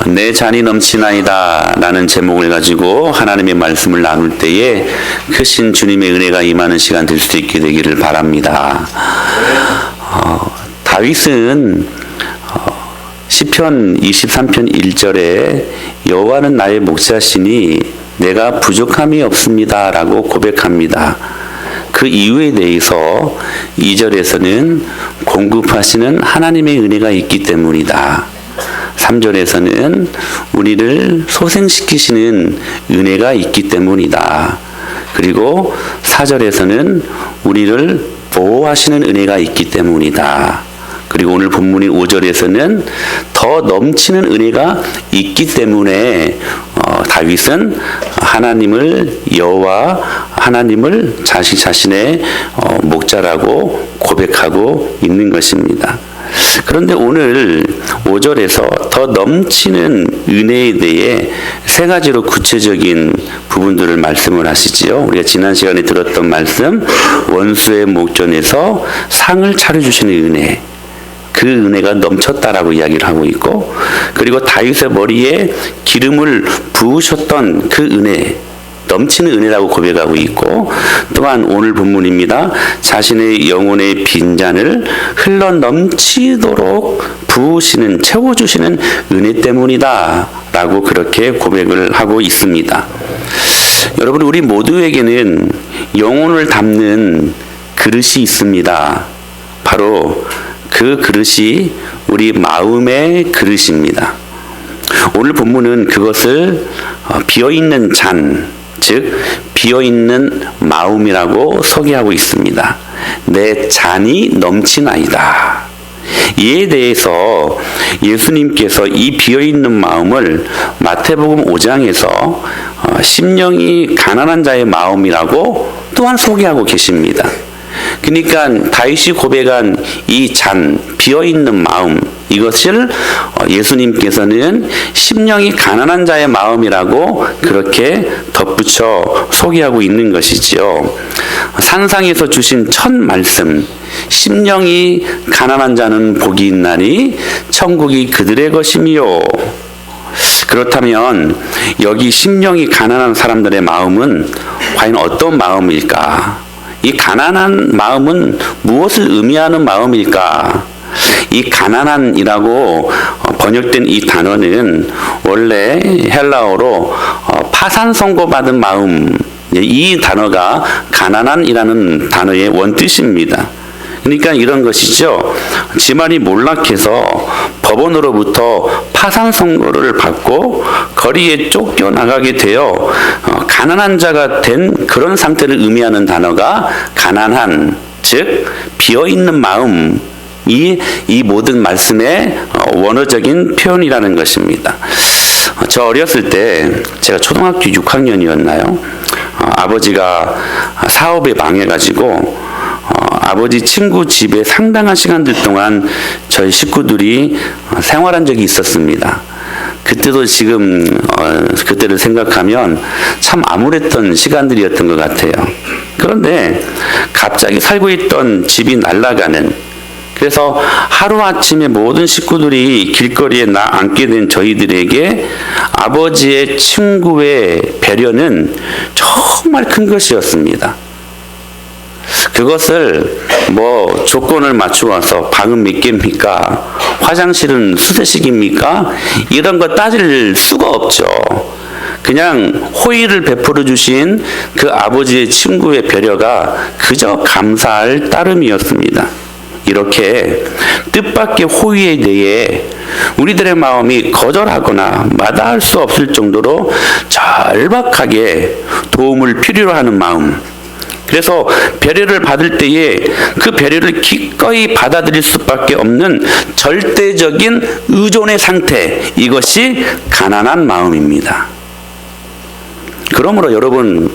내 잔이 넘치나이다 라는 제목을 가지고 하나님의 말씀을 나눌 때에 크신 주님의 은혜가 임하는 시간 될 수 있게 되기를 바랍니다. 다윗은 시편 23편 1절에 여호와는 나의 목자시니 내가 부족함이 없습니다 라고 고백합니다. 그 이유에 대해서 2절에서는 공급하시는 하나님의 은혜가 있기 때문이다. 3절에서는 우리를 소생시키시는 은혜가 있기 때문이다. 그리고 4절에서는 우리를 보호하시는 은혜가 있기 때문이다. 그리고 오늘 본문인 5절에서는 더 넘치는 은혜가 있기 때문에 다윗은 하나님을 여호와 하나님을 자신의 목자라고 고백하고 있는 것입니다. 그런데 오늘 5절에서 더 넘치는 은혜에 대해 세 가지로 구체적인 부분들을 말씀을 하시지요. 우리가 지난 시간에 들었던 말씀, 원수의 목전에서 상을 차려주시는 은혜, 그 은혜가 넘쳤다라고 이야기를 하고 있고, 그리고 다윗의 머리에 기름을 부으셨던 그 은혜, 넘치는 은혜라고 고백하고 있고, 또한 오늘 본문입니다. 자신의 영혼의 빈잔을 흘러 넘치도록 부으시는, 채워주시는 은혜 때문이다 라고 그렇게 고백을 하고 있습니다. 여러분, 우리 모두에게는 영혼을 담는 그릇이 있습니다. 바로 그 그릇이 우리 마음의 그릇입니다. 오늘 본문은 그것을 비어있는 잔, 즉 비어있는 마음이라고 소개하고 있습니다. 내 잔이 넘치나이다. 이에 대해서 예수님께서 이 비어있는 마음을 마태복음 5장에서 심령이 가난한 자의 마음이라고 또한 소개하고 계십니다. 그러니까 다윗이 고백한 이 잔, 비어있는 마음, 이것을 예수님께서는 심령이 가난한 자의 마음이라고 그렇게 덧붙여 소개하고 있는 것이지요. 산상에서 주신 첫 말씀, 심령이 가난한 자는 복이 있나니 천국이 그들의 것이미요. 그렇다면 여기 심령이 가난한 사람들의 마음은 과연 어떤 마음일까? 이 가난한 마음은 무엇을 의미하는 마음일까? 이 가난한이라고 번역된 이 단어는 원래 헬라어로 파산 선고받은 마음, 이 단어가 가난한이라는 단어의 원뜻입니다. 그러니까 이런 것이죠. 집안이 몰락해서 법원으로부터 파산 선고를 받고 거리에 쫓겨나가게 되어 가난한 자가 된 그런 상태를 의미하는 단어가 가난한, 즉 비어있는 마음, 이 모든 말씀의 원어적인 표현이라는 것입니다. 저 어렸을 때 제가 초등학교 6학년이었나요? 아버지가 사업에 망해가지고 아버지 친구 집에 상당한 시간들 동안 저희 식구들이 생활한 적이 있었습니다. 그때도 지금 그때를 생각하면 참 암울했던 시간들이었던 것 같아요. 그런데 갑자기 살고 있던 집이 날아가는, 그래서 하루아침에 모든 식구들이 길거리에 앉게 된 저희들에게 아버지의 친구의 배려는 정말 큰 것이었습니다. 그것을 조건을 맞추어서 방은 몇 개입니까? 화장실은 수세식입니까? 이런 거 따질 수가 없죠. 그냥 호의를 베풀어 주신 그 아버지의 친구의 배려가 그저 감사할 따름이었습니다. 이렇게 뜻밖의 호의에 대해 우리들의 마음이 거절하거나 마다할 수 없을 정도로 절박하게 도움을 필요로 하는 마음, 그래서 배려를 받을 때에 그 배려를 기꺼이 받아들일 수밖에 없는 절대적인 의존의 상태, 이것이 가난한 마음입니다. 그러므로 여러분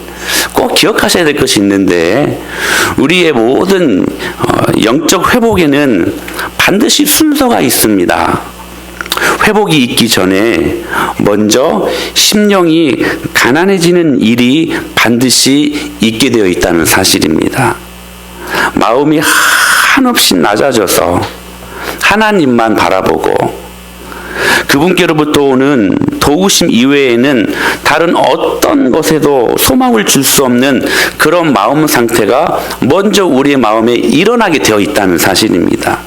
꼭 기억하셔야 될 것이 있는데, 우리의 모든 영적 회복에는 반드시 순서가 있습니다. 회복이 있기 전에 먼저 심령이 가난해지는 일이 반드시 있게 되어 있다는 사실입니다. 마음이 한없이 낮아져서 하나님만 바라보고, 그분께로부터 오는 도우심 이외에는 다른 어떤 것에도 소망을 줄 수 없는 그런 마음 상태가 먼저 우리의 마음에 일어나게 되어 있다는 사실입니다.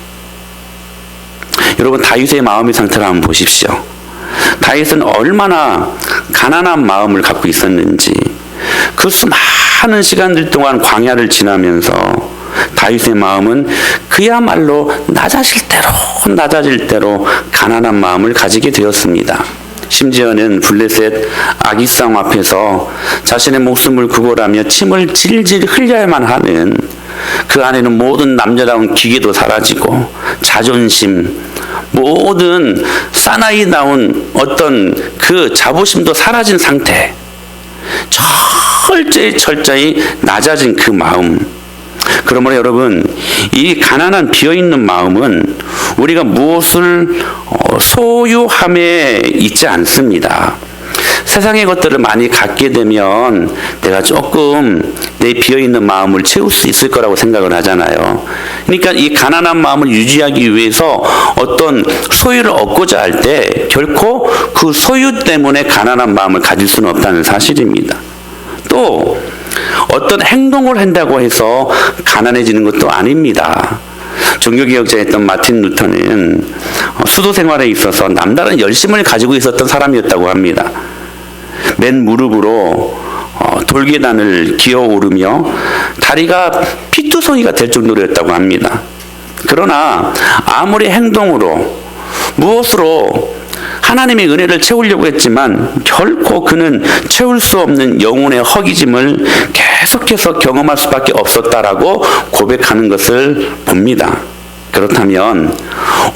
여러분, 다윗의 마음의 상태를 한번 보십시오. 다윗은 얼마나 가난한 마음을 갖고 있었는지, 그 수많은 시간들 동안 광야를 지나면서 다윗의 마음은 그야말로 낮아질 대로 가난한 마음을 가지게 되었습니다. 심지어는 블레셋 아기상 앞에서 자신의 목숨을 구걸하며 침을 질질 흘려야만 하는, 그 안에는 모든 남자다운 기계도 사라지고 자존심, 모든 사나이다운 어떤 그 자부심도 사라진 상태, 철저히 낮아진 그 마음. 그러므로 여러분, 이 가난한 비어있는 마음은 우리가 무엇을 소유함에 있지 않습니다. 세상의 것들을 많이 갖게 되면 내가 조금 내 비어있는 마음을 채울 수 있을 거라고 생각을 하잖아요. 그러니까 이 가난한 마음을 유지하기 위해서 어떤 소유를 얻고자 할 때 결코 그 소유 때문에 가난한 마음을 가질 수는 없다는 사실입니다. 또 어떤 행동을 한다고 해서 가난해지는 것도 아닙니다. 종교개혁자였던 마틴 루터는 수도 생활에 있어서 남다른 열심을 가지고 있었던 사람이었다고 합니다. 맨 무릎으로 돌계단을 기어오르며 다리가 피투성이가 될 정도였다고 합니다. 그러나 아무리 행동으로 무엇으로 하나님의 은혜를 채우려고 했지만 결코 그는 채울 수 없는 영혼의 허기짐을 계속해서 경험할 수밖에 없었다라고 고백하는 것을 봅니다. 그렇다면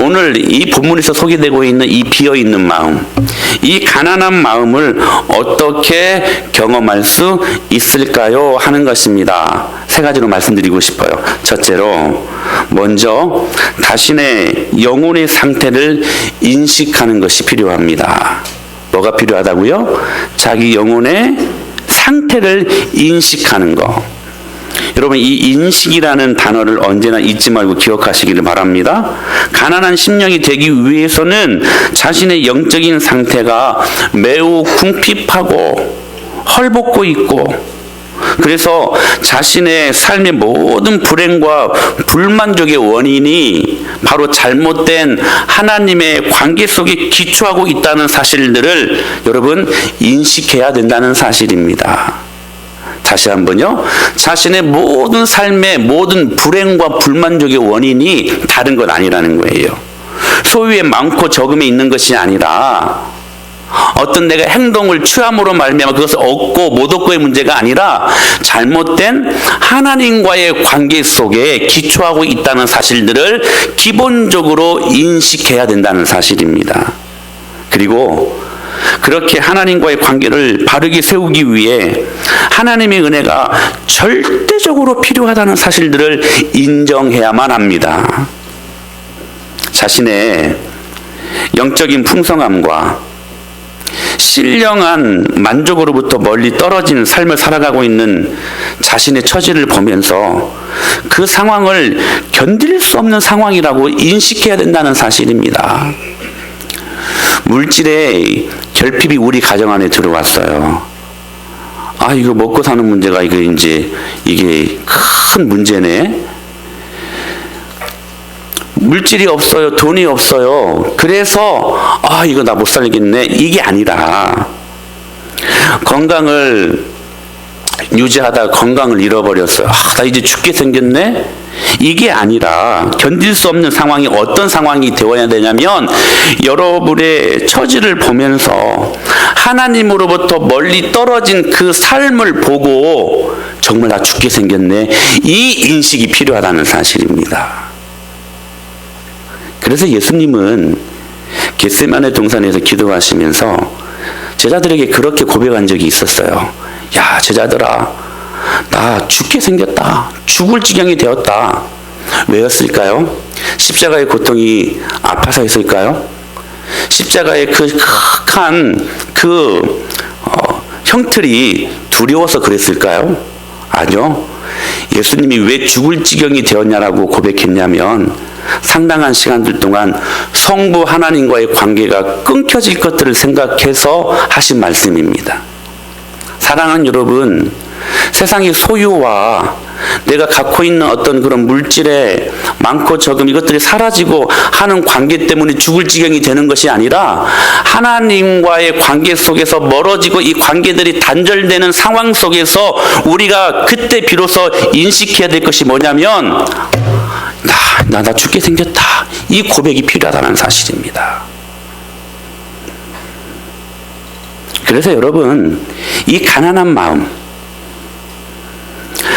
오늘 이 본문에서 소개되고 있는 이 비어있는 마음, 이 가난한 마음을 어떻게 경험할 수 있을까요? 하는 것입니다. 세 가지로 말씀드리고 싶어요. 첫째로, 먼저 자신의 영혼의 상태를 인식하는 것이 필요합니다. 뭐가 필요하다고요? 자기 영혼의 상태를 인식하는 것. 여러분, 이 인식이라는 단어를 언제나 잊지 말고 기억하시기를 바랍니다. 가난한 심령이 되기 위해서는 자신의 영적인 상태가 매우 궁핍하고 헐벗고 있고, 그래서 자신의 삶의 모든 불행과 불만족의 원인이 바로 잘못된 하나님의 관계 속에 기초하고 있다는 사실들을 여러분 인식해야 된다는 사실입니다. 다시 한번요. 자신의 모든 삶의 모든 불행과 불만족의 원인이 다른 것 아니라는 거예요. 소유의 많고 적음에 있는 것이 아니라 어떤 내가 행동을 취함으로 말미암아 그것을 얻고 못 얻고의 문제가 아니라 잘못된 하나님과의 관계 속에 기초하고 있다는 사실들을 기본적으로 인식해야 된다는 사실입니다. 그리고 그렇게 하나님과의 관계를 바르게 세우기 위해 하나님의 은혜가 절대적으로 필요하다는 사실들을 인정해야만 합니다. 자신의 영적인 풍성함과 신령한 만족으로부터 멀리 떨어진 삶을 살아가고 있는 자신의 처지를 보면서 그 상황을 견딜 수 없는 상황이라고 인식해야 된다는 사실입니다. 물질의 결핍이 우리 가정 안에 들어왔어요. 아, 이거 먹고 사는 문제가 이게 큰 문제네. 물질이 없어요. 돈이 없어요. 그래서 이거 나 못 살겠네. 이게 아니라 건강을 유지하다가 건강을 잃어버렸어요. 나 이제 죽게 생겼네. 이게 아니라 견딜 수 없는 상황이 어떤 상황이 되어야 되냐면 여러분의 처지를 보면서 하나님으로부터 멀리 떨어진 그 삶을 보고 정말 나 죽게 생겼네. 이 인식이 필요하다는 사실입니다. 그래서 예수님은 겟세마네 동산에서 기도하시면서 제자들에게 그렇게 고백한 적이 있었어요. 야, 제자들아, 나 죽게 생겼다. 죽을 지경이 되었다. 왜였을까요? 십자가의 고통이 아파서였을까요? 십자가의 그 극한 형틀이 두려워서 그랬을까요? 아니요. 예수님이 왜 죽을 지경이 되었냐라고 고백했냐면 상당한 시간들 동안 성부 하나님과의 관계가 끊겨질 것들을 생각해서 하신 말씀입니다. 사랑하는 여러분, 세상의 소유와 내가 갖고 있는 어떤 그런 물질의 많고 적음 이것들이 사라지고 하는 관계 때문에 죽을 지경이 되는 것이 아니라 하나님과의 관계 속에서 멀어지고 이 관계들이 단절되는 상황 속에서 우리가 그때 비로소 인식해야 될 것이 뭐냐면 나 죽게 생겼다. 이 고백이 필요하다는 사실입니다. 그래서 여러분, 이 가난한 마음,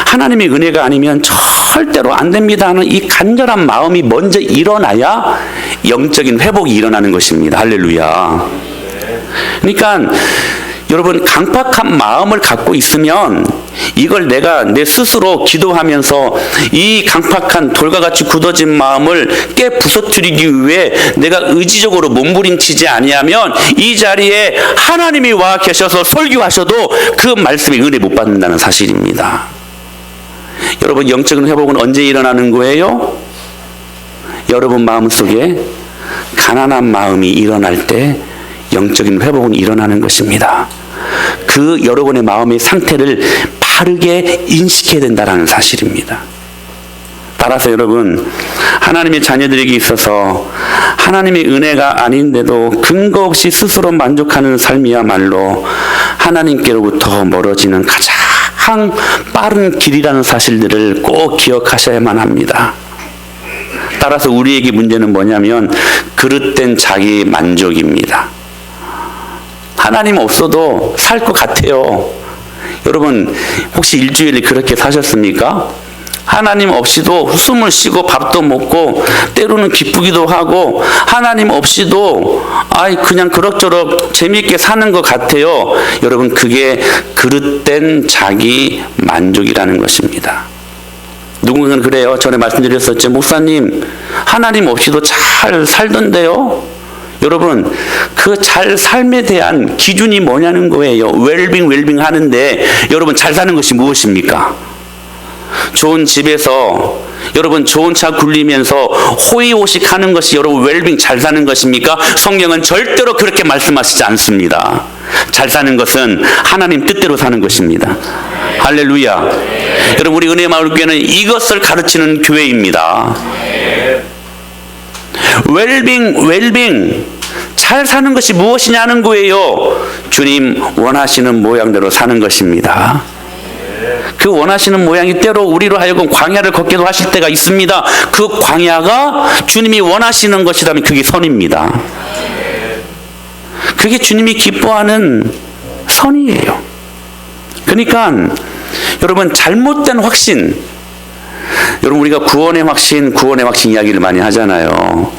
하나님의 은혜가 아니면 절대로 안 됩니다 하는 이 간절한 마음이 먼저 일어나야 영적인 회복이 일어나는 것입니다. 할렐루야. 그러니까 여러분, 강팍한 마음을 갖고 있으면 이걸 내가 내 스스로 기도하면서 이 강팍한 돌과 같이 굳어진 마음을 깨 부서뜨리기 위해 내가 의지적으로 몸부림치지 아니하면 이 자리에 하나님이 와 계셔서 설교하셔도 그 말씀에 은혜 못 받는다는 사실입니다. 여러분, 영적인 회복은 언제 일어나는 거예요? 여러분 마음속에 가난한 마음이 일어날 때 영적인 회복은 일어나는 것입니다. 그 여러분의 마음의 상태를 바르게 인식해야 된다는 사실입니다. 따라서 여러분, 하나님의 자녀들에게 있어서 하나님의 은혜가 아닌데도 근거 없이 스스로 만족하는 삶이야말로 하나님께로부터 멀어지는 가장 빠른 길이라는 사실들을 꼭 기억하셔야만 합니다. 따라서 우리에게 문제는 뭐냐면 그릇된 자기 만족입니다. 하나님 없어도 살 것 같아요. 여러분, 혹시 일주일에 그렇게 사셨습니까? 하나님 없이도 숨을 쉬고 밥도 먹고 때로는 기쁘기도 하고 하나님 없이도 그냥 그럭저럭 재미있게 사는 것 같아요. 여러분, 그게 그릇된 자기 만족이라는 것입니다. 누군가는 그래요. 전에 말씀드렸었죠. 목사님, 하나님 없이도 잘 살던데요. 여러분, 그 잘 삶에 대한 기준이 뭐냐는 거예요. 웰빙 하는데 여러분, 잘 사는 것이 무엇입니까? 좋은 집에서 여러분 좋은 차 굴리면서 호의호식 하는 것이 여러분 웰빙 잘 사는 것입니까? 성경은 절대로 그렇게 말씀하시지 않습니다. 잘 사는 것은 하나님 뜻대로 사는 것입니다. 할렐루야. 여러분, 우리 은혜마을교회는 이것을 가르치는 교회입니다. 웰빙 잘 사는 것이 무엇이냐는 거예요. 주님 원하시는 모양대로 사는 것입니다. 그 원하시는 모양이 때로 우리로 하여금 광야를 걷기도 하실 때가 있습니다. 그 광야가 주님이 원하시는 것이라면 그게 선입니다. 그게 주님이 기뻐하는 선이에요. 그러니까 여러분, 잘못된 확신, 여러분 우리가 구원의 확신 이야기를 많이 하잖아요.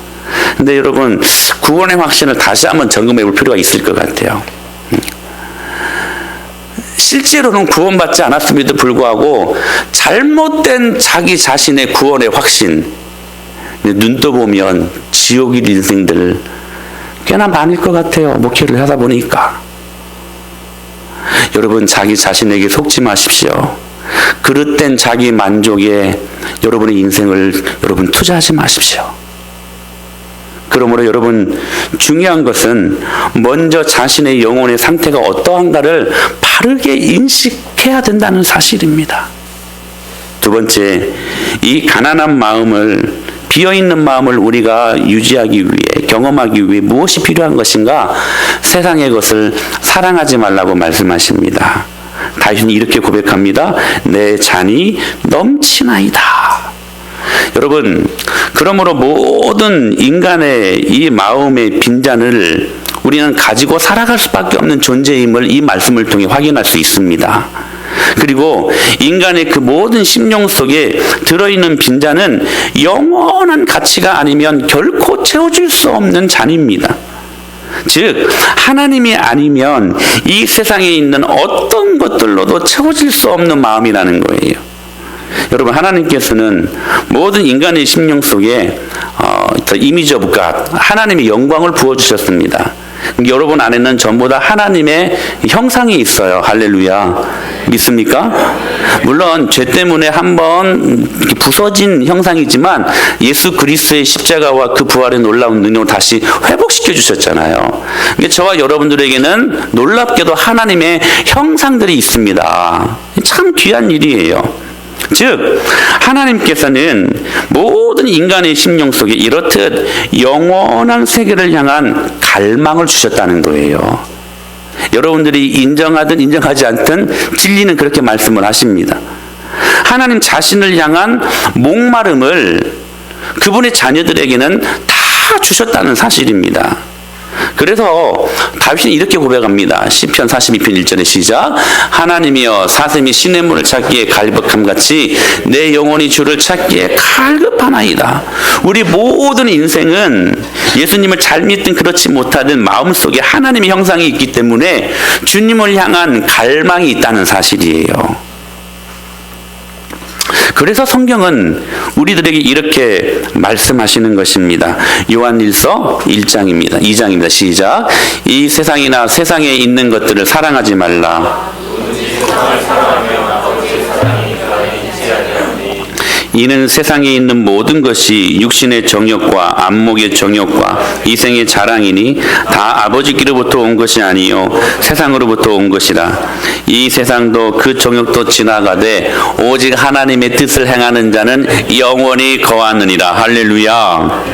근데 여러분, 구원의 확신을 다시 한번 점검해 볼 필요가 있을 것 같아요. 실제로는 구원받지 않았음에도 불구하고 잘못된 자기 자신의 구원의 확신, 눈 떠보면 지옥일 인생들 꽤나 많을 것 같아요. 목회를 하다 보니까. 여러분, 자기 자신에게 속지 마십시오. 그릇된 자기 만족에 여러분의 인생을 여러분 투자하지 마십시오. 그러므로 여러분, 중요한 것은 먼저 자신의 영혼의 상태가 어떠한가를 바르게 인식해야 된다는 사실입니다. 두 번째, 이 가난한 마음을, 비어있는 마음을 우리가 유지하기 위해, 경험하기 위해 무엇이 필요한 것인가? 세상의 것을 사랑하지 말라고 말씀하십니다. 다윗은 이렇게 고백합니다. 내 잔이 넘치나이다. 여러분, 그러므로 모든 인간의 이 마음의 빈잔을 우리는 가지고 살아갈 수밖에 없는 존재임을 이 말씀을 통해 확인할 수 있습니다. 그리고 인간의 그 모든 심령 속에 들어있는 빈잔은 영원한 가치가 아니면 결코 채워질 수 없는 잔입니다. 즉, 하나님이 아니면 이 세상에 있는 어떤 것들로도 채워질 수 없는 마음이라는 거예요. 여러분, 하나님께서는 모든 인간의 심령 속에 the image of God, 하나님의 영광을 부어주셨습니다. 여러분 안에는 전부 다 하나님의 형상이 있어요. 할렐루야. 믿습니까? 물론 죄 때문에 한번 부서진 형상이지만 예수 그리스도의 십자가와 그 부활의 놀라운 능력을 다시 회복시켜 주셨잖아요. 저와 여러분들에게는 놀랍게도 하나님의 형상들이 있습니다. 참 귀한 일이에요. 즉 하나님께서는 모든 인간의 심령 속에 이렇듯 영원한 세계를 향한 갈망을 주셨다는 거예요. 여러분들이 인정하든 인정하지 않든 진리는 그렇게 말씀을 하십니다. 하나님 자신을 향한 목마름을 그분의 자녀들에게는 다 주셨다는 사실입니다. 그래서 다윗은 이렇게 고백합니다. 시편 42편 1절에 시작. 하나님이여 사슴이 시냇물을 찾기에 갈급함같이 내 영혼이 주를 찾기에 갈급하나이다. 우리 모든 인생은 예수님을 잘 믿든 그렇지 못하든 마음속에 하나님의 형상이 있기 때문에 주님을 향한 갈망이 있다는 사실이에요. 그래서 성경은 우리들에게 이렇게 말씀하시는 것입니다. 요한일서 1장입니다. 2장입니다. 시작. 이 세상이나 세상에 있는 것들을 사랑하지 말라. 이는 세상에 있는 모든 것이 육신의 정욕과 안목의 정욕과 이생의 자랑이니 다 아버지께로부터 온 것이 아니요 세상으로부터 온 것이라. 이 세상도 그 정욕도 지나가되 오직 하나님의 뜻을 행하는 자는 영원히 거하느니라. 할렐루야.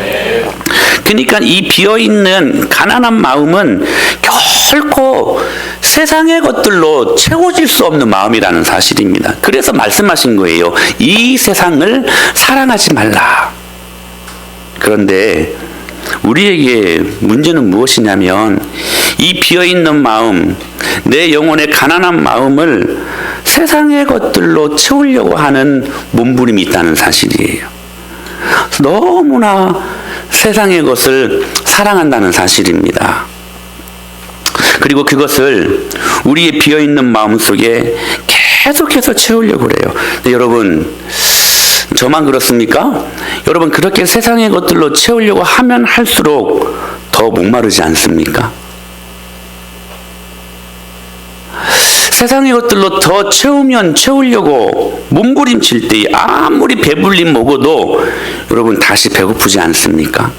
그러니까 이 비어있는 가난한 마음은 결코 세상의 것들로 채워질 수 없는 마음이라는 사실입니다. 그래서 말씀하신 거예요. 이 세상을 사랑하지 말라. 그런데 우리에게 문제는 무엇이냐면 이 비어있는 마음, 내 영혼의 가난한 마음을 세상의 것들로 채우려고 하는 몸부림이 있다는 사실이에요. 너무나 세상의 것을 사랑한다는 사실입니다. 그리고 그것을 우리의 비어있는 마음속에 계속해서 채우려고 그래요. 근데 여러분, 저만 그렇습니까? 여러분, 그렇게 세상의 것들로 채우려고 하면 할수록 더 목마르지 않습니까? 세상의 것들로 더 채우려고 몸부림칠 때 아무리 배불림 먹어도 여러분 다시 배고프지 않습니까?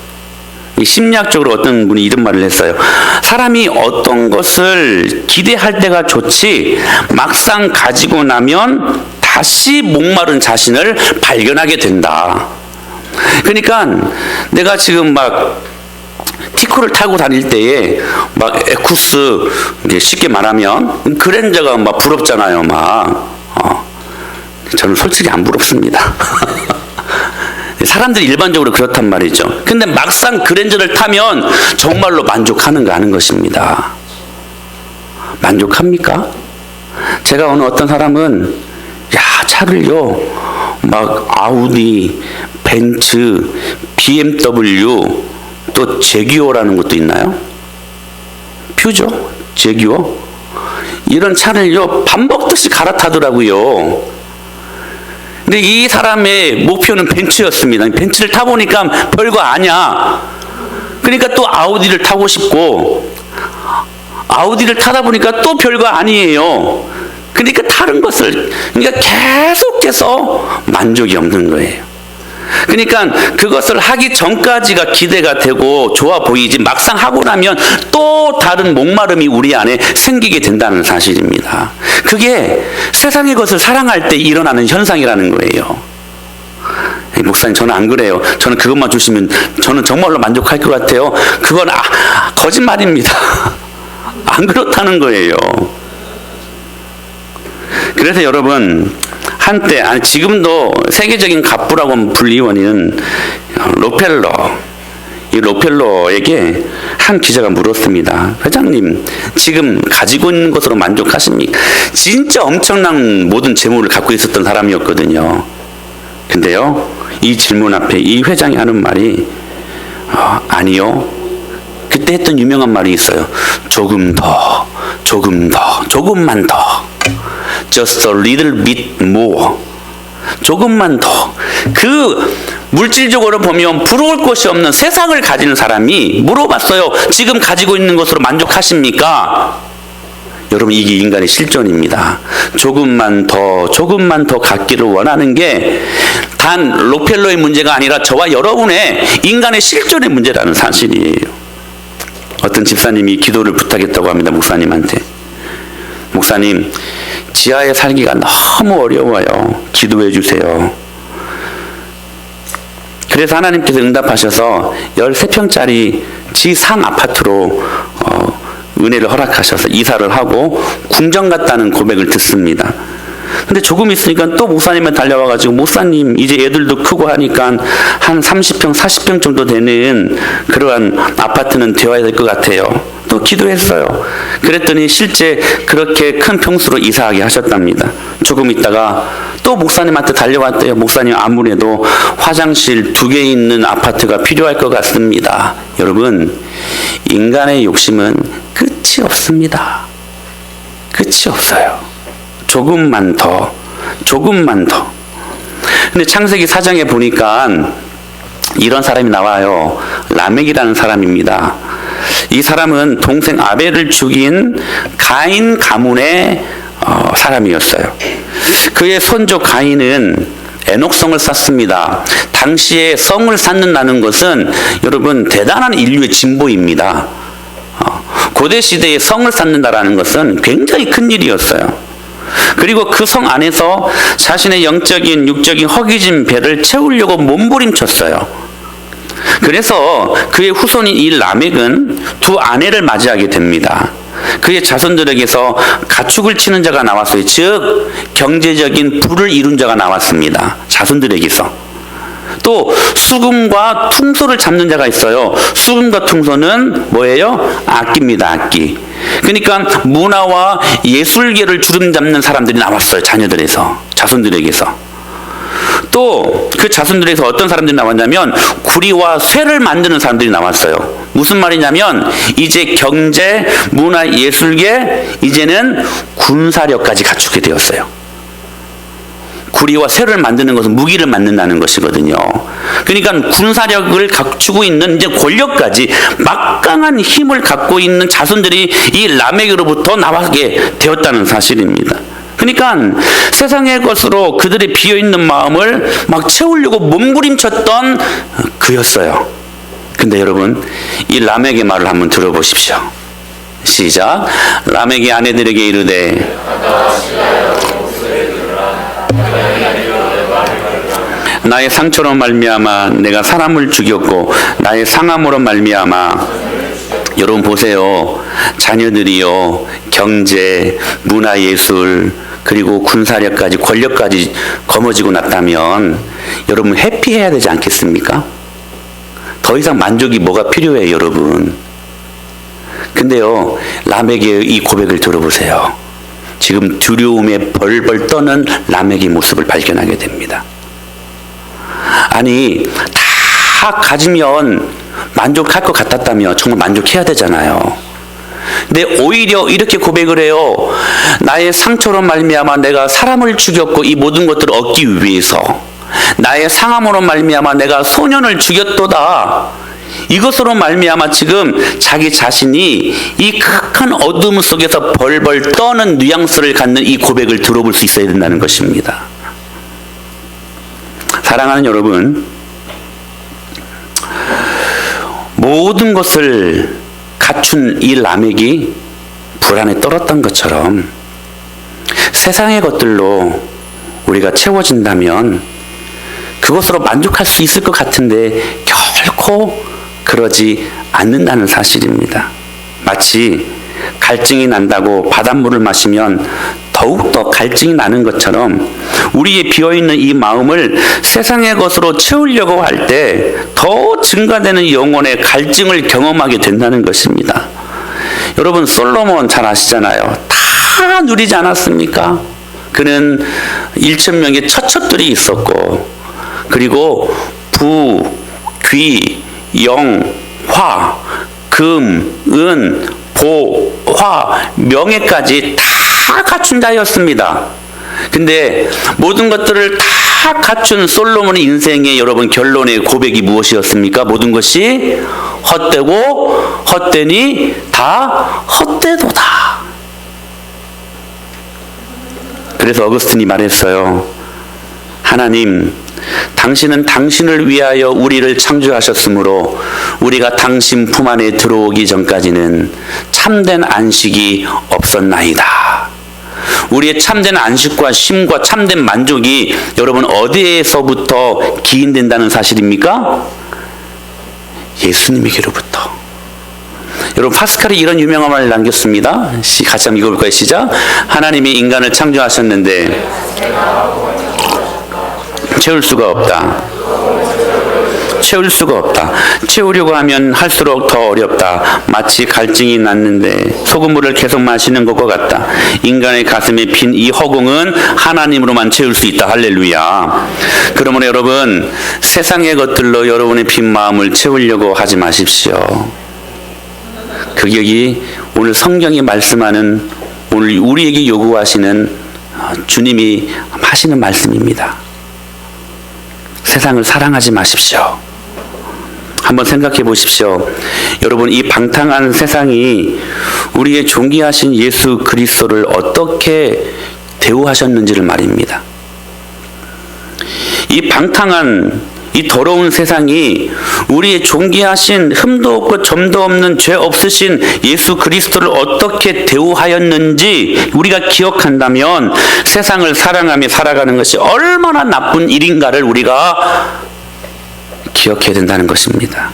심리학적으로 어떤 분이 이런 말을 했어요. 사람이 어떤 것을 기대할 때가 좋지 막상 가지고 나면 다시 목마른 자신을 발견하게 된다. 그러니까 내가 지금 막 티코를 타고 다닐 때에 막 에쿠스, 쉽게 말하면 그랜저가 막 부럽잖아요. 저는 솔직히 안 부럽습니다. 사람들이 일반적으로 그렇단 말이죠. 근데 막상 그랜저를 타면 정말로 만족하는가 하는 것입니다. 만족합니까? 제가 어느 어떤 사람은 차를요 막 아우디, 벤츠, BMW, 또 제규어라는 것도 있나요? 퓨죠? 제규어? 이런 차를요 밥 먹듯이 갈아타더라고요. 근데 이 사람의 목표는 벤츠였습니다. 벤츠를 타보니까 별거 아니야. 그러니까 또 아우디를 타고 싶고, 아우디를 타다 보니까 또 별거 아니에요. 그러니까 다른 것을, 그러니까 계속해서 만족이 없는 거예요. 그러니까 그것을 하기 전까지가 기대가 되고 좋아 보이지 막상 하고 나면 또 다른 목마름이 우리 안에 생기게 된다는 사실입니다. 그게 세상의 것을 사랑할 때 일어나는 현상이라는 거예요. 목사님, 저는 안 그래요. 저는 그것만 주시면 저는 정말로 만족할 것 같아요. 그건 거짓말입니다. 안 그렇다는 거예요. 그래서 여러분, 한때, 지금도 세계적인 갑부라고 불리우는 로펠러, 이 로펠러에게 한 기자가 물었습니다. 회장님, 지금 가지고 있는 것으로 만족하십니까? 진짜 엄청난 모든 재물을 갖고 있었던 사람이었거든요. 근데요, 이 질문 앞에 이 회장이 하는 말이 아니요. 그때 했던 유명한 말이 있어요. 조금 더, 조금만 더. Just a little bit more. 조금만 더. 그 물질적으로 보면 부러울 것이 없는 세상을 가지는 사람이 물어봤어요. 지금 가지고 있는 것으로 만족하십니까? 여러분, 이게 인간의 실존입니다. 조금만 더 갖기를 원하는 게 단 록펠러의 문제가 아니라 저와 여러분의 인간의 실존의 문제라는 사실이에요. 어떤 집사님이 기도를 부탁했다고 합니다. 목사님한테. 목사님, 지하에 살기가 너무 어려워요. 기도해 주세요. 그래서 하나님께서 응답하셔서 13평짜리 지상 아파트로 은혜를 허락하셔서 이사를 하고 궁정 같다는 고백을 듣습니다. 근데 조금 있으니까 또 목사님한테 달려와가지고, 목사님, 이제 애들도 크고 하니까 한 30평, 40평 정도 되는 그러한 아파트는 되어야 될 것 같아요. 또 기도했어요. 그랬더니 실제 그렇게 큰 평수로 이사하게 하셨답니다. 조금 있다가 또 목사님한테 달려왔대요. 목사님, 아무래도 화장실 2개 있는 아파트가 필요할 것 같습니다. 여러분, 인간의 욕심은 끝이 없습니다. 끝이 없어요. 조금만 더. 근데 창세기 4장에 보니까 이런 사람이 나와요. 라멕이라는 사람입니다. 이 사람은 동생 아벨을 죽인 가인 가문의 사람이었어요. 그의 손주 가인은 에녹성을 쌓습니다. 당시에 성을 쌓는다는 것은 여러분 대단한 인류의 진보입니다. 고대 시대에 성을 쌓는다라는 것은 굉장히 큰 일이었어요. 그리고 그 성 안에서 자신의 영적인 육적인 허기진 배를 채우려고 몸부림쳤어요. 그래서 그의 후손인 이 라멕은 2 아내를 맞이하게 됩니다. 그의 자손들에게서 가축을 치는 자가 나왔어요. 즉 경제적인 부를 이룬 자가 나왔습니다. 자손들에게서. 또 수금과 퉁소를 잡는 자가 있어요. 수금과 퉁소는 뭐예요? 악기입니다. 악기. 그러니까 문화와 예술계를 주름잡는 사람들이 나왔어요. 자녀들에서, 자손들에게서. 또 그 자손들에서 어떤 사람들이 나왔냐면 구리와 쇠를 만드는 사람들이 나왔어요. 무슨 말이냐면 이제 경제, 문화, 예술계, 이제는 군사력까지 갖추게 되었어요. 구리와 쇠를 만드는 것은 무기를 만든다는 것이거든요. 그러니까 군사력을 갖추고 있는 이제 권력까지 막강한 힘을 갖고 있는 자손들이 이 라멕으로부터 나오게 되었다는 사실입니다. 그러니까 세상의 것으로 그들의 비어있는 마음을 막 채우려고 몸부림쳤던 그였어요. 근데 여러분, 이 라멕의 말을 한번 들어보십시오. 시작. 라멕의 아내들에게 이르되 나의 상처로 말미암아 내가 사람을 죽였고 나의 상함으로 말미암아. 여러분 보세요. 자녀들이요, 경제, 문화예술, 그리고 군사력까지, 권력까지 거머쥐고 났다면 여러분 해피해야 되지 않겠습니까? 더 이상 만족이 뭐가 필요해요, 여러분. 근데요, 라멕의 이 고백을 들어보세요. 지금 두려움에 벌벌 떠는 라멕의 모습을 발견하게 됩니다. 아니, 다 가지면 만족할 것 같았다면 정말 만족해야 되잖아요. 근데 오히려 이렇게 고백을 해요. 나의 상처로 말미암아 내가 사람을 죽였고 이 모든 것들을 얻기 위해서, 나의 상함으로 말미암아 내가 소년을 죽였도다. 이것으로 말미암아 지금 자기 자신이 이 극한 어둠 속에서 벌벌 떠는 뉘앙스를 갖는 이 고백을 들어볼 수 있어야 된다는 것입니다. 사랑하는 여러분, 모든 것을 갖춘 이 라멕이 불안에 떨었던 것처럼 세상의 것들로 우리가 채워진다면 그것으로 만족할 수 있을 것 같은데 결코 그러지 않는다는 사실입니다. 마치 갈증이 난다고 바닷물을 마시면 더욱더 갈증이 나는 것처럼 우리의 비어있는 이 마음을 세상의 것으로 채우려고 할 때 더 증가되는 영혼의 갈증을 경험하게 된다는 것입니다. 여러분, 솔로몬 잘 아시잖아요. 다 누리지 않았습니까? 그는 1,000명의 처첩들이 있었고, 그리고 부, 귀, 영, 화, 금, 은, 보, 화, 명예까지 다 갖춘 자였습니다. 근데 모든 것들을 다 갖춘 솔로몬의 인생의 여러분 결론의 고백이 무엇이었습니까? 모든 것이 헛되고 헛되니 다 헛되도다. 그래서 어거스틴이 말했어요. 하나님, 당신은 당신을 위하여 우리를 창조하셨으므로 우리가 당신 품 안에 들어오기 전까지는 참된 안식이 없었나이다. 우리의 참된 안식과 쉼과 참된 만족이 여러분 어디에서부터 기인된다는 사실입니까? 예수님에게로부터. 여러분 파스칼이 이런 유명한 말을 남겼습니다. 같이 한번 읽어볼까요? 시작. 하나님이 인간을 창조하셨는데 채울 수가 없다. 채울 수가 없다. 채우려고 하면 할수록 더 어렵다. 마치 갈증이 났는데 소금물을 계속 마시는 것과 같다. 인간의 가슴에 빈 이 허공은 하나님으로만 채울 수 있다. 할렐루야. 그러므로 여러분 세상의 것들로 여러분의 빈 마음을 채우려고 하지 마십시오. 그격이 오늘 성경이 말씀하는 오늘 우리에게 요구하시는 주님이 하시는 말씀입니다. 세상을 사랑하지 마십시오. 한번 생각해 보십시오. 여러분 이 방탕한 세상이 우리의 존귀하신 예수 그리스도를 어떻게 대우하셨는지를 말입니다. 이 방탕한 이 더러운 세상이 우리의 존귀하신 흠도 없고 점도 없는 죄 없으신 예수 그리스도를 어떻게 대우하였는지 우리가 기억한다면 세상을 사랑하며 살아가는 것이 얼마나 나쁜 일인가를 우리가 기억해야 된다는 것입니다.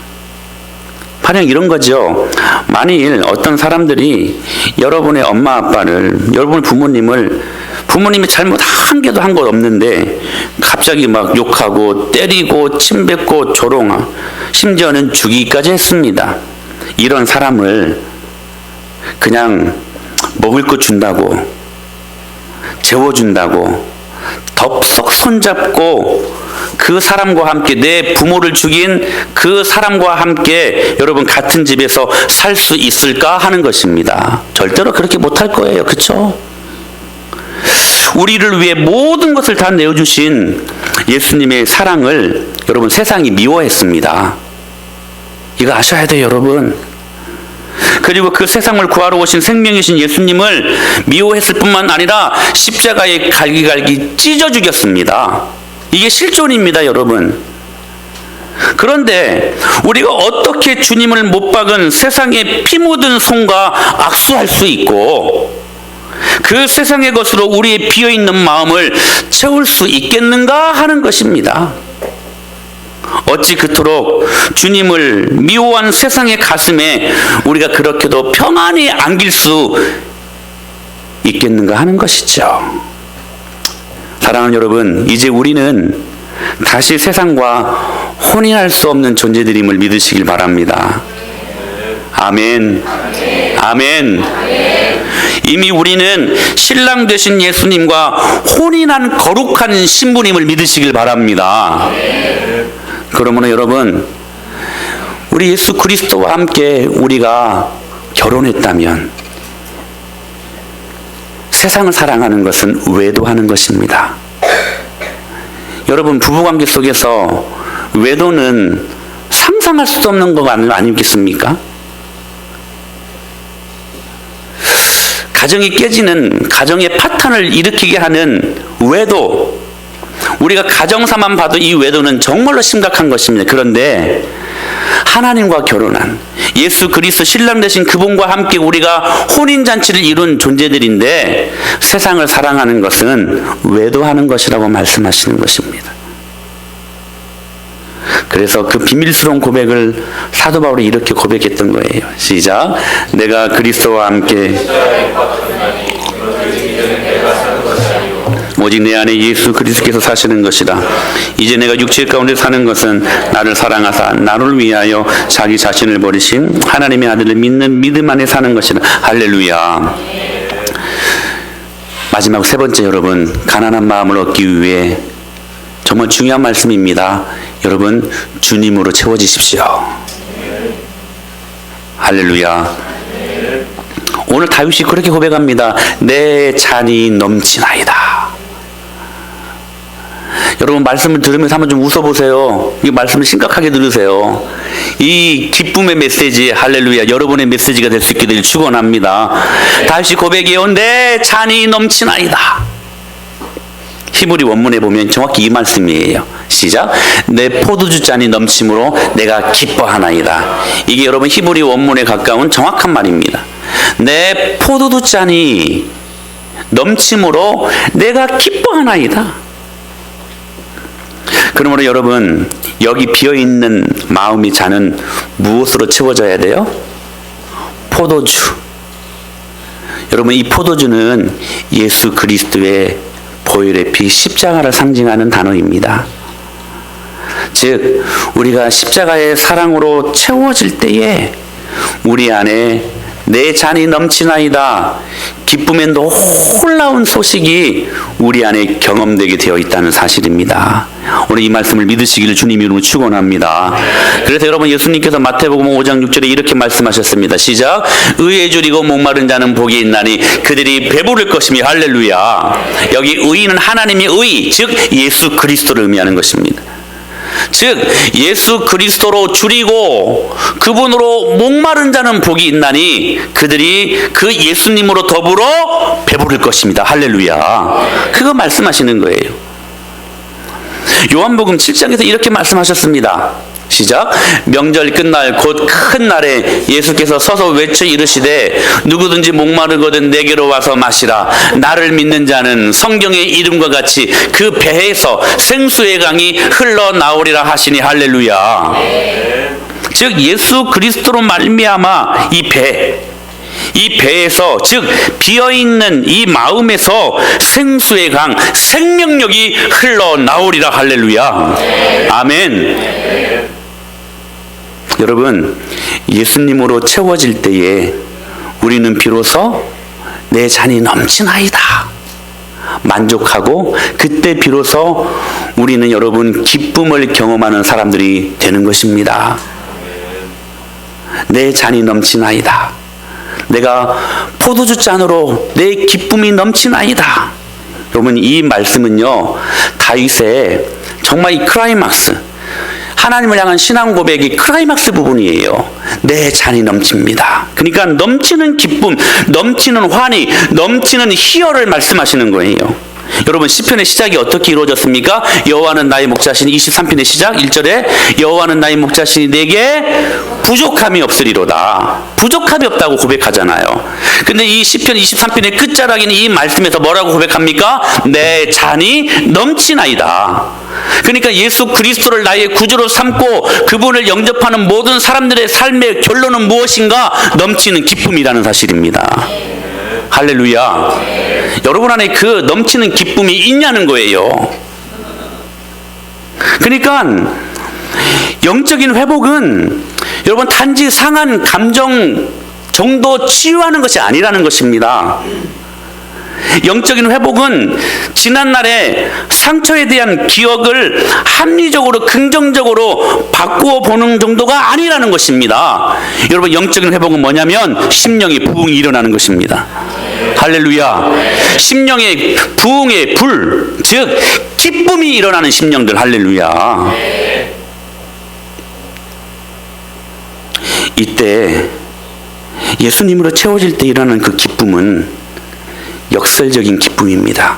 가령 이런 거죠. 만일 어떤 사람들이 여러분의 엄마 아빠를, 여러분의 부모님이 잘못 한 개도 한 것 없는데 갑자기 막 욕하고 때리고 침뱉고 조롱하고 심지어는 죽이기까지 했습니다. 이런 사람을 그냥 먹을 거 준다고 재워준다고 덥석 손잡고 그 사람과 함께 내 부모를 죽인 그 사람과 함께 여러분 같은 집에서 살 수 있을까 하는 것입니다. 절대로 그렇게 못할 거예요. 그렇죠? 우리를 위해 모든 것을 다 내어주신 예수님의 사랑을 여러분 세상이 미워했습니다. 이거 아셔야 돼요, 여러분. 그리고 그 세상을 구하러 오신 생명이신 예수님을 미워했을 뿐만 아니라 십자가에 갈기갈기 찢어 죽였습니다. 이게 실존입니다, 여러분. 그런데 우리가 어떻게 주님을 못 박은 세상의 피 묻은 손과 악수할 수 있고 그 세상의 것으로 우리의 비어있는 마음을 채울 수 있겠는가 하는 것입니다. 어찌 그토록 주님을 미워한 세상의 가슴에 우리가 그렇게도 평안히 안길 수 있겠는가 하는 것이죠. 사랑하는 여러분, 이제 우리는 다시 세상과 혼인할 수 없는 존재들임을 믿으시길 바랍니다. 아멘. 아멘. 이미 우리는 신랑 되신 예수님과 혼인한 거룩한 신부님을 믿으시길 바랍니다. 그러므로 여러분, 우리 예수 그리스도와 함께 우리가 결혼했다면 세상을 사랑하는 것은 외도하는 것입니다. 여러분 부부관계 속에서 외도는 상상할 수도 없는 것 아니겠습니까? 가정이 깨지는 가정의 파탄을 일으키게 하는 외도, 우리가 가정사만 봐도 이 외도는 정말로 심각한 것입니다. 그런데 하나님과 결혼한 예수 그리스도 신랑 되신 그분과 함께 우리가 혼인잔치를 이룬 존재들인데 세상을 사랑하는 것은 외도하는 것이라고 말씀하시는 것입니다. 그래서 그 비밀스러운 고백을 사도 바울이 이렇게 고백했던 거예요. 시작. 내가 그리스도와 함께 오직 내 안에 예수 그리스도께서 사시는 것이라. 이제 내가 육체 가운데 사는 것은 나를 사랑하사 나를 위하여 자기 자신을 버리신 하나님의 아들을 믿는 믿음 안에 사는 것이라. 할렐루야. 마지막 세 번째, 여러분 가난한 마음을 얻기 위해 정말 중요한 말씀입니다. 여러분 주님으로 채워지십시오. 할렐루야. 오늘 다윗이 그렇게 고백합니다. 내 잔이 넘치나이다. 여러분 말씀을 들으면서 한번 좀 웃어보세요. 이 말씀을 심각하게 들으세요. 이 기쁨의 메시지, 할렐루야, 여러분의 메시지가 될 수 있게 될 축원합니다. 다윗이 고백해요. 내 잔이 넘치나이다. 히브리 원문에 보면 정확히 이 말씀이에요. 시작. 내 포도주 잔이 넘침으로 내가 기뻐하나이다. 이게 여러분 히브리 원문에 가까운 정확한 말입니다. 내 포도주 잔이 넘침으로 내가 기뻐하나이다. 그러므로 여러분, 여기 비어있는 마음의 잔은 무엇으로 채워져야 돼요? 포도주. 여러분, 이 포도주는 예수 그리스도의 보혈의 피, 십자가를 상징하는 단어입니다. 즉, 우리가 십자가의 사랑으로 채워질 때에 우리 안에 내 잔이 넘치나이다, 기쁨의 놀라운 소식이 우리 안에 경험되게 되어 있다는 사실입니다. 오늘 이 말씀을 믿으시기를 주님 이름으로 축원합니다. 그래서 여러분, 예수님께서 마태복음 5장 6절에 이렇게 말씀하셨습니다. 시작. 의에 줄이고 목마른 자는 복이 있나니 그들이 배부를 것이며. 할렐루야. 여기 의는 하나님의 의, 즉 예수 그리스도를 의미하는 것입니다. 즉 예수 그리스도로 줄이고 그분으로 목마른 자는 복이 있나니 그들이 그 예수님으로 더불어 배부를 것입니다. 할렐루야. 그거 말씀하시는 거예요. 요한복음 7장에서 이렇게 말씀하셨습니다. 시작. 명절 끝날 곧 큰 날에 예수께서 서서 외쳐 이르시되 누구든지 목마르거든 내게로 와서 마시라. 나를 믿는 자는 성경의 이름과 같이 그 배에서 생수의 강이 흘러나오리라 하시니. 할렐루야. 즉 예수 그리스도로 말미암아 이 배에서, 즉 비어있는 이 마음에서 생수의 강, 생명력이 흘러나오리라. 할렐루야. 아멘. 여러분, 예수님으로 채워질 때에 우리는 비로소 내 잔이 넘치나이다 만족하고, 그때 비로소 우리는 여러분 기쁨을 경험하는 사람들이 되는 것입니다. 내 잔이 넘치나이다. 내가 포도주 잔으로 내 기쁨이 넘치나이다. 여러분, 이 말씀은요, 다윗의 정말 이 클라이막스, 하나님을 향한 신앙 고백이 클라이막스 부분이에요. 내 잔이 넘칩니다. 그러니까 넘치는 기쁨, 넘치는 환희, 넘치는 희열을 말씀하시는 거예요. 여러분, 시편의 시작이 어떻게 이루어졌습니까? 여호와는 나의 목자시니, 23편의 시작 1절에 여호와는 나의 목자시니 내게 부족함이 없으리로다. 부족함이 없다고 고백하잖아요. 근데 이 시편 23편의 끝자락인 이 말씀에서 뭐라고 고백합니까? 내 잔이 넘치나이다. 그러니까 예수 그리스도를 나의 구주로 삼고 그분을 영접하는 모든 사람들의 삶의 결론은 무엇인가? 넘치는 기쁨이라는 사실입니다. 할렐루야. 여러분 안에 그 넘치는 기쁨이 있냐는 거예요. 그러니까 영적인 회복은 여러분 단지 상한 감정 정도 치유하는 것이 아니라는 것입니다. 영적인 회복은 지난날의 상처에 대한 기억을 합리적으로 긍정적으로 바꾸어 보는 정도가 아니라는 것입니다. 여러분, 영적인 회복은 뭐냐면 심령의 부흥이 일어나는 것입니다. 할렐루야. 심령의 부흥의 불, 즉 기쁨이 일어나는 심령들. 할렐루야. 이때 예수님으로 채워질 때 일어나는 그 기쁨은 역설적인 기쁨입니다.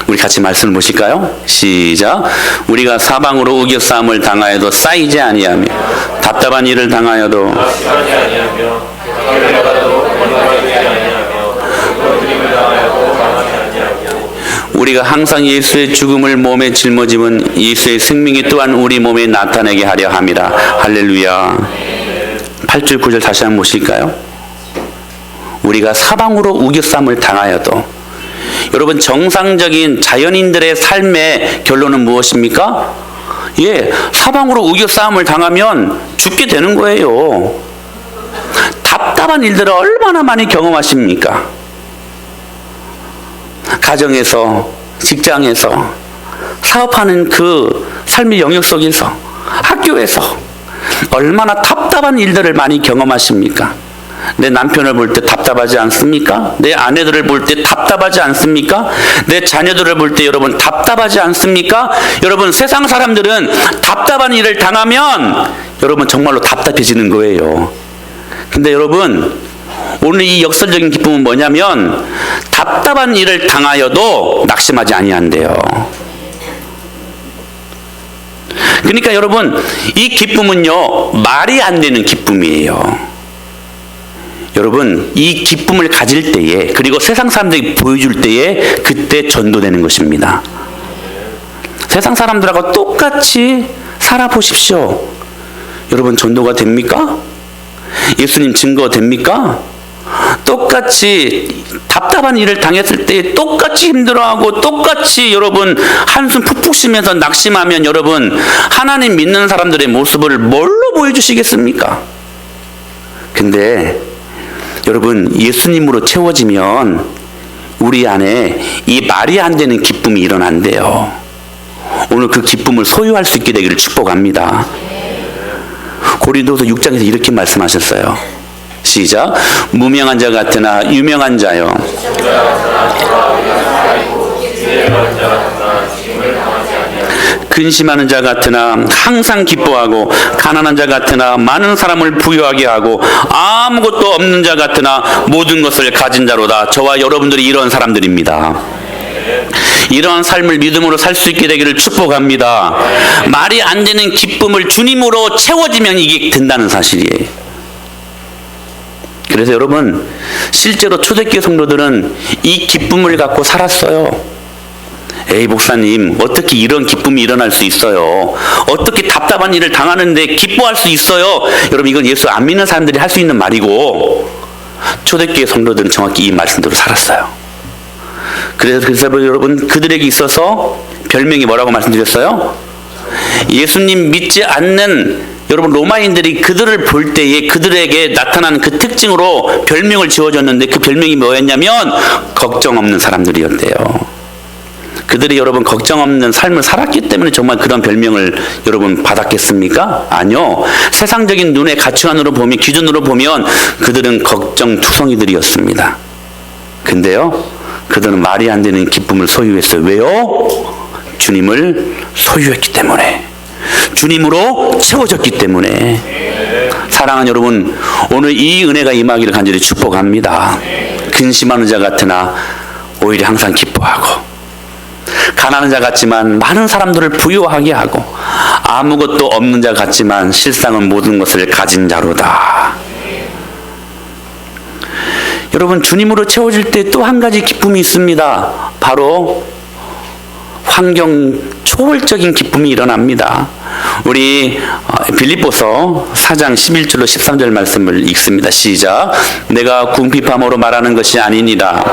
우리 같이 말씀을 보실까요? 시작. 우리가 사방으로 우겨싸움을 당하여도 쌓이지 아니하며 답답한 일을 당하여도 우리가 항상 예수의 죽음을 몸에 짊어짐은 예수의 생명이 또한 우리 몸에 나타내게 하려 함이라. 할렐루야. 8절 9절 다시 한번 보실까요? 우리가 사방으로 우겨쌈을 당하여도. 여러분, 정상적인 자연인들의 삶의 결론은 무엇입니까? 사방으로 우겨싸움을 당하면 죽게 되는 거예요. 답답한 일들을 얼마나 많이 경험하십니까? 가정에서, 직장에서, 사업하는 그 삶의 영역 속에서, 학교에서 얼마나 답답한 일들을 많이 경험하십니까? 내 남편을 볼 때 답답하지 않습니까? 내 아내들을 볼 때 답답하지 않습니까? 내 자녀들을 볼 때 여러분 답답하지 않습니까? 여러분, 세상 사람들은 답답한 일을 당하면 여러분 정말로 답답해지는 거예요. 근데 여러분, 오늘 이 역설적인 기쁨은 뭐냐면 답답한 일을 당하여도 낙심하지 아니한대요. 그러니까 여러분, 이 기쁨은요, 말이 안 되는 기쁨이에요. 여러분, 이 기쁨을 가질 때에, 그리고 세상 사람들이 보여줄 때에 그때 전도되는 것입니다. 세상 사람들하고 똑같이 살아보십시오. 여러분, 전도가 됩니까? 예수님 증거 됩니까? 똑같이 답답한 일을 당했을 때 똑같이 힘들어하고 똑같이 여러분 한숨 푹푹 쉬면서 낙심하면 여러분 하나님 믿는 사람들의 모습을 뭘로 보여주시겠습니까? 근데 여러분, 예수님으로 채워지면 우리 안에 이 말이 안 되는 기쁨이 일어난대요. 오늘 그 기쁨을 소유할 수 있게 되기를 축복합니다. 고린도서 6장에서 이렇게 말씀하셨어요. 시작. 무명한 자 같으나 유명한 자요. 근심하는 자 같으나 항상 기뻐하고, 가난한 자 같으나 많은 사람을 부유하게 하고, 아무것도 없는 자 같으나 모든 것을 가진 자로다. 저와 여러분들이 이런 사람들입니다. 이러한 삶을 믿음으로 살 수 있게 되기를 축복합니다. 말이 안 되는 기쁨을 주님으로 채워지면 이게 된다는 사실이에요. 그래서 여러분, 실제로 초대교회 성도들은 이 기쁨을 갖고 살았어요. 에이 목사님, 어떻게 이런 기쁨이 일어날 수 있어요? 어떻게 답답한 일을 당하는데 기뻐할 수 있어요? 여러분, 이건 예수 안 믿는 사람들이 할 수 있는 말이고, 초대교회 성도들은 정확히 이 말씀대로 살았어요. 그래서 여러분, 그들에게 있어서 별명이 뭐라고 말씀드렸어요? 예수님 믿지 않는 여러분 로마인들이 그들을 볼 때에 그들에게 나타나는 그 특징으로 별명을 지어줬는데, 그 별명이 뭐였냐면 걱정 없는 사람들이었대요. 그들이 여러분 걱정 없는 삶을 살았기 때문에 정말 그런 별명을 여러분 받았겠습니까? 아니요. 세상적인 눈의 가치관으로 보면, 기준으로 보면 그들은 걱정투성이들이었습니다. 근데요, 그들은 말이 안 되는 기쁨을 소유했어요. 왜요? 주님을 소유했기 때문에, 주님으로 채워졌기 때문에. 사랑하는 여러분, 오늘 이 은혜가 임하기를 간절히 축복합니다. 근심하는 자 같으나 오히려 항상 기뻐하고, 가난한 자 같지만 많은 사람들을 부유하게 하고, 아무것도 없는 자 같지만 실상은 모든 것을 가진 자로다. 여러분, 주님으로 채워질 때 또 한 가지 기쁨이 있습니다. 바로 환경 초월적인 기쁨이 일어납니다. 우리 빌립보서 4장 11절로 13절 말씀을 읽습니다. 시작. 내가 궁핍함으로 말하는 것이 아니니라.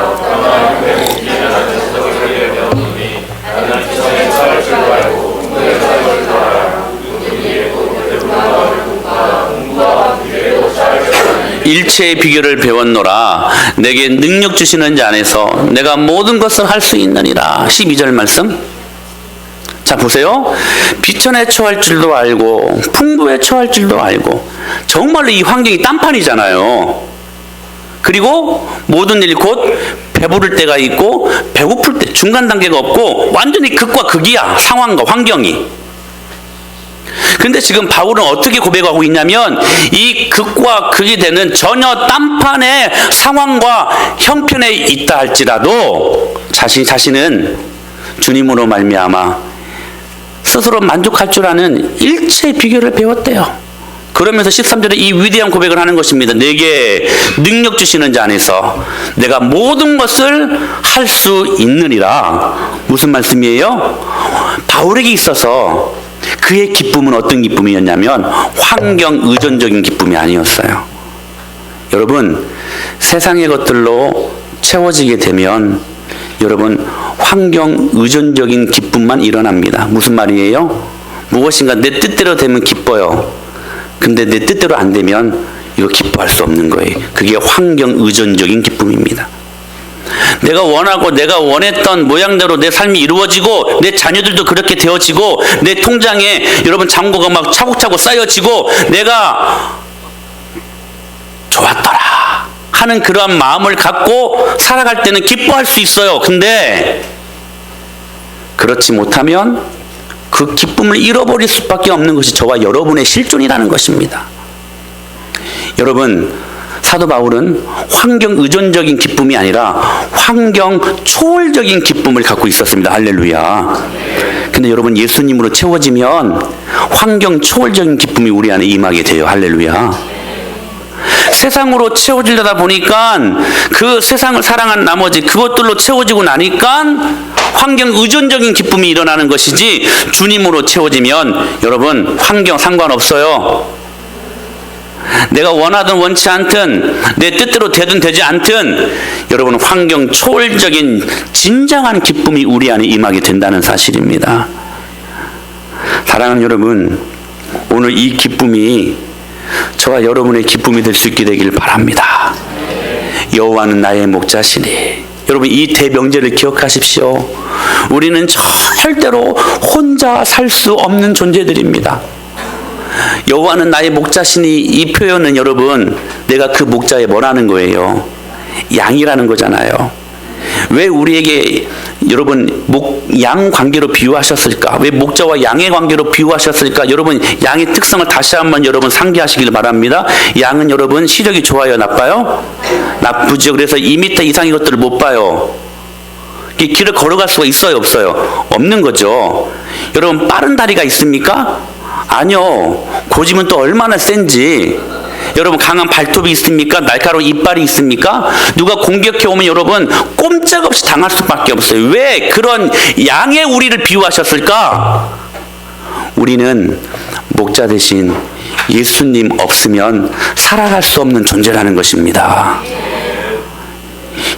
일체의 비결을 배웠노라. 내게 능력 주시는 자 안에서 내가 모든 것을 할 수 있느니라. 12절 말씀. 자 보세요. 비천에 처할 줄도 알고 풍부에 처할 줄도 알고, 정말로 이 환경이 딴판이잖아요. 그리고 모든 일 곧 배부를 때가 있고 배고플 때, 중간 단계가 없고 완전히 극과 극이야. 상황과 환경이. 근데 지금 바울은 어떻게 고백하고 있냐면, 이 극과 극이 되는 전혀 딴판의 상황과 형편에 있다 할지라도 자신은 주님으로 말미암아 스스로 만족할 줄 아는 일체의 비결을 배웠대요. 그러면서 13절에 이 위대한 고백을 하는 것입니다. 내게 능력 주시는 자 안에서 내가 모든 것을 할 수 있느니라. 무슨 말씀이에요? 바울에게 있어서 그의 기쁨은 어떤 기쁨이었냐면 환경 의존적인 기쁨이 아니었어요. 여러분, 세상의 것들로 채워지게 되면 여러분 환경 의존적인 기쁨만 일어납니다. 무슨 말이에요? 무엇인가 내 뜻대로 되면 기뻐요. 근데 내 뜻대로 안 되면 이거 기뻐할 수 없는 거예요. 그게 환경 의존적인 기쁨입니다. 내가 원하고 내가 원했던 모양대로 내 삶이 이루어지고, 내 자녀들도 그렇게 되어지고, 내 통장에 여러분 잔고가 막 차곡차곡 쌓여지고, 내가 좋았더라 하는 그러한 마음을 갖고 살아갈 때는 기뻐할 수 있어요. 근데 그렇지 못하면 그 기쁨을 잃어버릴 수밖에 없는 것이 저와 여러분의 실존이라는 것입니다. 여러분, 사도 바울은 환경 의존적인 기쁨이 아니라 환경 초월적인 기쁨을 갖고 있었습니다. 할렐루야. 근데 여러분, 예수님으로 채워지면 환경 초월적인 기쁨이 우리 안에 임하게 돼요. 할렐루야. 세상으로 채워지려다 보니까 그 세상을 사랑한 나머지 그것들로 채워지고 나니까 환경 의존적인 기쁨이 일어나는 것이지, 주님으로 채워지면 여러분 환경 상관없어요. 내가 원하든 원치 않든, 내 뜻대로 되든 되지 않든, 여러분 환경 초월적인 진정한 기쁨이 우리 안에 임하게 된다는 사실입니다. 사랑하는 여러분, 오늘 이 기쁨이 저와 여러분의 기쁨이 될 수 있게 되길 바랍니다. 여호와는 나의 목자시니. 여러분, 이 대명제를 기억하십시오. 우리는 절대로 혼자 살 수 없는 존재들입니다. 여호와는 나의 목자시니, 이 표현은 여러분, 내가 그 목자에 뭐라는 거예요? 양이라는 거잖아요. 왜 우리에게 여러분 양 관계로 비유하셨을까? 왜 목자와 양의 관계로 비유하셨을까? 여러분, 양의 특성을 다시 한번 여러분 상기하시길 바랍니다. 양은 여러분 시력이 좋아요, 나빠요? 나쁘죠. 그래서 2m 이상의 것들을 못 봐요. 길을 걸어갈 수가 있어요, 없어요? 없는 거죠. 여러분, 빠른 다리가 있습니까? 아니요. 고집은 또 얼마나 센지. 여러분, 강한 발톱이 있습니까? 날카로운 이빨이 있습니까? 누가 공격해 오면 여러분 꼼짝없이 당할 수밖에 없어요. 왜 그런 양의 우리를 비유하셨을까? 우리는 목자 대신 예수님 없으면 살아갈 수 없는 존재라는 것입니다.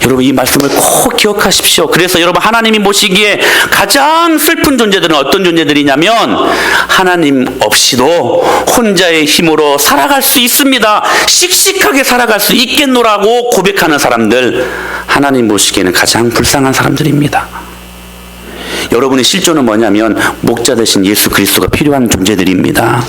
여러분, 이 말씀을 꼭 기억하십시오. 그래서 여러분, 하나님이 보시기에 가장 슬픈 존재들은 어떤 존재들이냐면, 하나님 없이도 혼자의 힘으로 살아갈 수 있습니다, 씩씩하게 살아갈 수 있겠노라고 고백하는 사람들, 하나님 보시기에는 가장 불쌍한 사람들입니다. 여러분의 실존은 뭐냐면 목자 대신 예수 그리스도가 필요한 존재들입니다.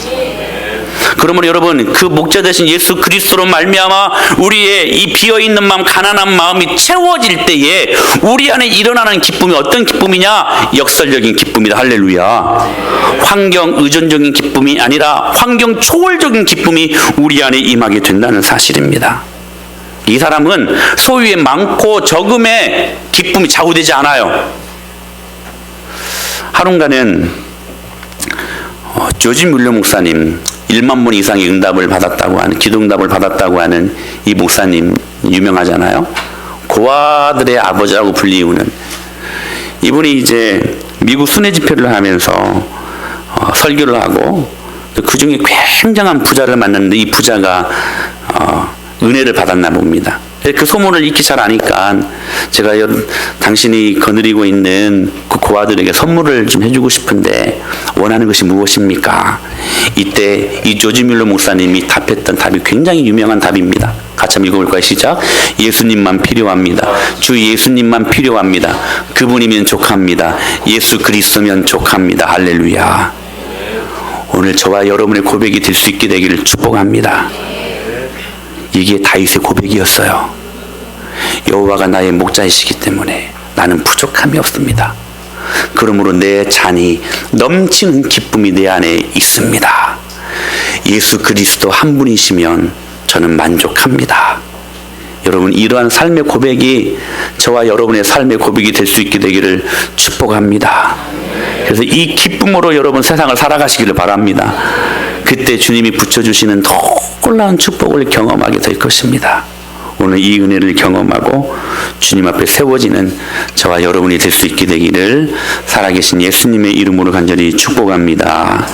그러므로 여러분, 그 목자 되신 예수 그리스도로 말미암아 우리의 이 비어있는 마음, 가난한 마음이 채워질 때에 우리 안에 일어나는 기쁨이 어떤 기쁨이냐? 역설적인 기쁨이다. 할렐루야. 환경 의존적인 기쁨이 아니라 환경 초월적인 기쁨이 우리 안에 임하게 된다는 사실입니다. 이 사람은 소유의 많고 적음에 기쁨이 좌우되지 않아요. 한순간은 조지 뮬러 목사님, 1만 번 이상의 응답을 받았다고 하는, 기도응답을 받았다고 하는 이 목사님 유명하잖아요. 고아들의 아버지라고 불리우는 이분이 이제 미국 순회 집회를 하면서 설교를 하고, 그 중에 굉장한 부자를 만났는데 이 부자가 은혜를 받았나 봅니다. 그 소문을 익히 잘 아니까 제가 당신이 거느리고 있는 그 고아들에게 선물을 좀 해주고 싶은데 원하는 것이 무엇입니까? 이때 이 조지 뮬러 목사님이 답했던 답이 굉장히 유명한 답입니다. 같이 한번 읽어볼까요? 시작. 예수님만 필요합니다. 주 예수님만 필요합니다. 그분이면 족합니다. 예수 그리스도면 족합니다. 할렐루야. 오늘 저와 여러분의 고백이 될 수 있게 되기를 축복합니다. 이게 다윗의 고백이었어요. 여호와가 나의 목자이시기 때문에 나는 부족함이 없습니다. 그러므로 내 잔이 넘치는 기쁨이 내 안에 있습니다. 예수 그리스도 한 분이시면 저는 만족합니다. 여러분, 이러한 삶의 고백이 저와 여러분의 삶의 고백이 될 수 있게 되기를 축복합니다. 그래서 이 기쁨으로 여러분 세상을 살아가시기를 바랍니다. 그때 주님이 붙여주시는 놀라운 축복을 경험하게 될 것입니다. 오늘 이 은혜를 경험하고 주님 앞에 세워지는 저와 여러분이 될 수 있게 되기를 살아계신 예수님의 이름으로 간절히 축복합니다.